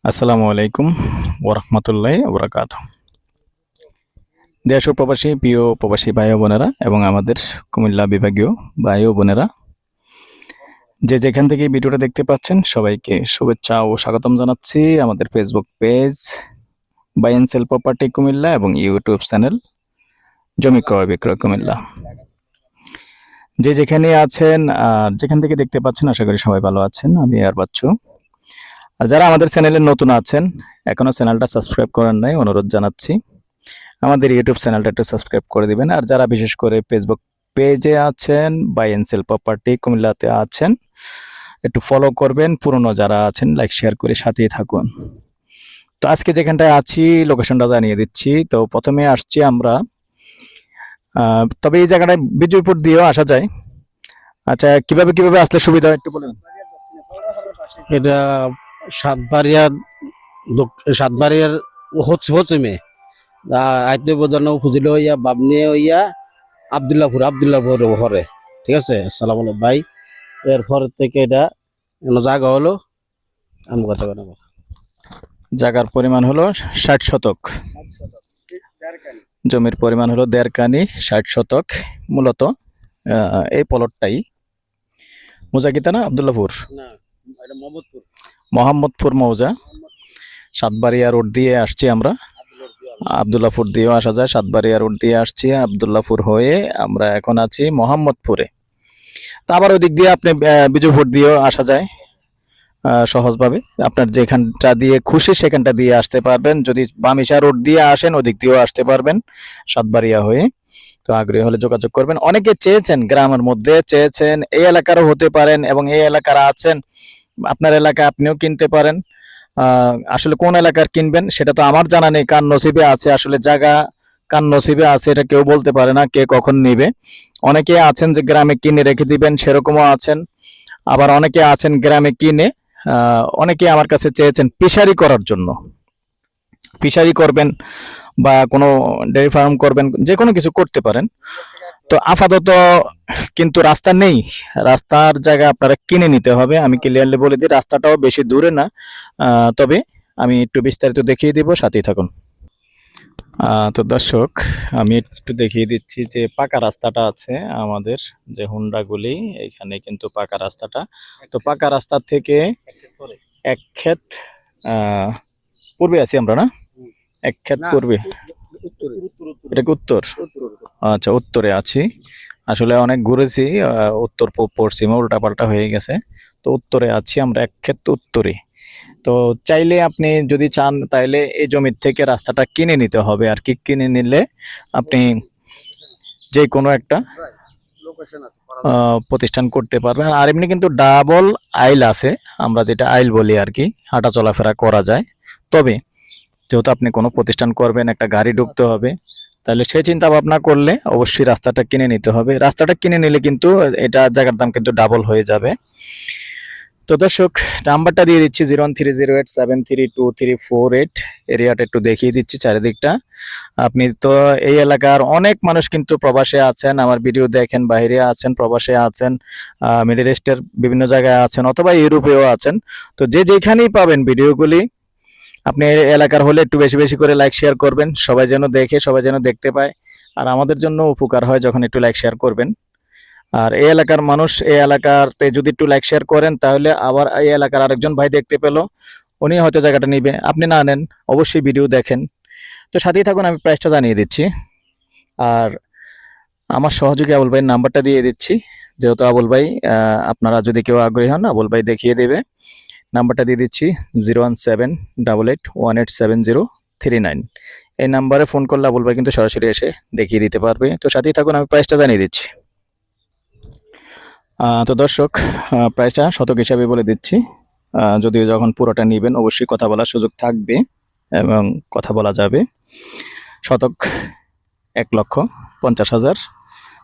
আসসালামু আলাইকুম ওরহমতুল্লাহি ওবরাকাতুহু। দেশ ও প্রবাসী প্রিয় প্রবাসী ভাই ও বোনেরা এবং আমাদের কুমিল্লা বিভাগীয় ভাই ও বোনেরা, যে যেখান থেকে ভিডিওটা দেখতে পাচ্ছেন সবাইকে শুভেচ্ছা ও স্বাগতম জানাচ্ছি আমাদের Facebook page buy and sell property Comilla এবং ইউটিউব চ্যানেল জমি ক্রয় বিক্রয় কুমিল্লা। যে যেখানে আছেন আর যেখান থেকে দেখতে পাচ্ছেন আশা করি সবাই ভালো আছেন। আমি আর বাচ্চু। আর যারা আমাদের চ্যানেলে নতুন আছেন, এখনো চ্যানেলটা সাবস্ক্রাইব করেন নাই, অনুরোধ জানাচ্ছি আমাদের ইউটিউব চ্যানেলটা একটু সাবস্ক্রাইব করে দিবেন। আর যারা বিশেষ করে ফেসবুক পেজে আছেন, বাই এন্ড সেল প্রপার্টি কুমিল্লাতে আছেন, একটু ফলো করবেন। পুরনো যারা আছেন লাইক শেয়ার করে সাথেই থাকুন। তো আজকে যেখানটায় আছি লোকেশনটা জানিয়ে দিচ্ছি। তো প্রথমে আসছি আমরা, তবে এই জায়গাটায় বিজয়পুর দিয়েও আসা যায়। আচ্ছা, কিভাবে কিভাবে আসলে সুবিধা হয় একটু বলেন। এটা সাতবাড়িয়ার পশ্চিমে আইতে বোঝানো উপজেলা হইয়া বাবনিয়া হইয়া আবদুল্লাহপুর হরে। ঠিক আছে, আসসালামু আলাইকুম ভাই। এরপর থেকে এটা জায়গা হলো আমি কথা বলবো। জায়গার পরিমাণ হলো 60 শতক, জমির পরিমাণ হলো 1.5 কানি, 60 শতক। মূলত এই প্লটটাই মৌজা না আবদুল্লাহপুর, মোহাম্মদপুর মৌজা। সাতবাড়িয়া রোড দিয়ে আসছি আমরা, আবদুল্লাহপুর দিয়েও আসা যায়। সাতবাড়িয়া রোড দিয়ে আসছি আবদুল্লাহপুর হয়ে আমরা এখন আছি মোহাম্মদপুরে। তা আবার ওই দিক দিয়ে আপনি বিজয়পুর দিয়েও আসা যায় সহজভাবে। আপনার যেখানটা দিয়ে খুশি সেখানটা দিয়ে আসতে পারবেন। যদি বামিশা রোড দিয়ে আসেন ওদিক দিয়েও আসতে পারবেন সাতবাড়িয়া হয়ে। তো আগ্রহী হলে যোগাযোগ করবেন। অনেকে চেয়েছেন, গ্রামের মধ্যে চেয়েছেন, এই এলাকারও হতে পারেন এবং এই এলাকার আছেন, আপনার এলাকায় আপনিও কিনতে পারেন। আসলে কোন এলাকার কিনবেন সেটা তো আমার জানা নেই, কার নসিবে আছে। আসলে জায়গা কার নসিবে আছে এটা কেউ বলতে পারে না, কে কখন নিবে। অনেকে আছেন যে গ্রামে কিনে রেখে দিবেন, সেরকমও আছেন। আবার অনেকে আছেন গ্রামে কিনে, অনেকে আমার কাছে চেয়েছেন ফিশারি করার জন্য। ফিশারি করবেন বা কোনো ডেয়ারি ফার্ম করবেন, যে কোনো কিছু করতে পারেন। তো আপাতত কিন্তু রাস্তা নেই, রাস্তার জায়গা আপনারা কিনে নিতে হবে। আমি ক্লিয়ারলি বলে দিই, রাস্তাটাও বেশি দূরে না। তবে আমি একটু বিস্তারিত দেখিয়ে দিব, সাথেই থাকুন। তো দর্শক, আমি একটু দেখিয়ে দিচ্ছি যে পাকা রাস্তাটা আছে আমাদের, যে হুন্ডাগুলি এখানে কিন্তু পাকা রাস্তাটা। তো পাকা রাস্তা থেকে এক ক্ষেত পূর্বে আছি আমরা, না এক ক্ষেত পূর্বে, এটা কি উত্তর? আচ্ছা, উত্তরে আছি। আসলে অনেক ঘুরেছি, উত্তর পশ্চিমে উল্টাপাল্টা হয়ে গেছে। তো উত্তরে আছি আমরা, এক ক্ষেত উত্তরে। তো চাইলে আপনি যদি চান তাইলে এই জমির থেকে রাস্তাটা কিনে নিতে হবে আর কি। কিনে নিলে আপনি যে কোনো একটা প্রতিষ্ঠান করতে পারবেন। আর এমনি কিন্তু ডাবল আইল আছে, আমরা যেটা আইল বলি আর কি, হাঁটা চলাফেরা করা যায়। তবে যেহেতু আপনি কোনো প্রতিষ্ঠান করবেন, একটা গাড়ি ঢুকতে হবে, তাহলে সেই চিন্তা ভাবনা করলে অবশ্যই রাস্তাটা কিনে নিতে হবে। রাস্তাটা কিনে নিলে কিন্তু এটা জায়গার দাম কিন্তু ডাবল হয়ে যাবে। তো দর্শক, নাম্বারটা দিয়ে দিচ্ছি 01308732348। এরিয়াটা একটু দেখিয়ে দিচ্ছি চারিদিকটা। আপনি তো এই এলাকার অনেক মানুষ কিন্তু প্রবাসে আছেন, আমার ভিডিও দেখেন, বাইরে আছেন, প্রবাসে আছেন, মিডল ইস্টের বিভিন্ন জায়গায় আছেন, অথবা ইউরোপেও আছেন। তো যে যেখানেই পাবেন ভিডিওগুলি, আপনি এলাকার হলে একটু বেশি বেশি করে লাইক শেয়ার করবেন, সবাই যেন দেখে, সবাই যেন দেখতে পায়। আর আমাদের জন্য উপকার হয় যখন একটু লাইক শেয়ার করবেন। আর এই এলাকার মানুষ, এই এলাকাতে যদি একটু লাইক শেয়ার করেন, তাহলে আবার এই এলাকার আরেকজন ভাই দেখতে পেলো, উনি হয়তো জায়গাটা নিবে, আপনি না নেন। অবশ্যই ভিডিও দেখেন। তো সাথেই থাকুন, আমি প্রাইসটা জানিয়ে দিচ্ছি। আর আমার সহযোগী আবুল ভাইয়ের নাম্বারটা দিয়ে দিচ্ছি, যেহেতু আবুল ভাই, আপনারা যদি কেউ আগ্রহী হন আবুল ভাই দেখিয়ে দেবে। নাম্বারটা দিয়ে দিচ্ছি 01788187039। এই নাম্বারে ফোন করলে আবুল ভাই কিন্তু সরাসরি এসে দেখিয়ে দিতে পারবে। তো সাথেই থাকুন, আমি প্রাইসটা জানিয়ে দিচ্ছি। তো দর্শক, প্রাইসটা শতক হিসাবে বলে দিচ্ছি। যদিও যখন পুরোটা নেবেন অবশ্যই কথা বলার সুযোগ থাকবে এবং কথা বলা যাবে। শতক 1,50,000।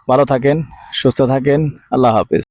ভালো থাকেন, সুস্থ থাকেন, আল্লাহ হাফেজ।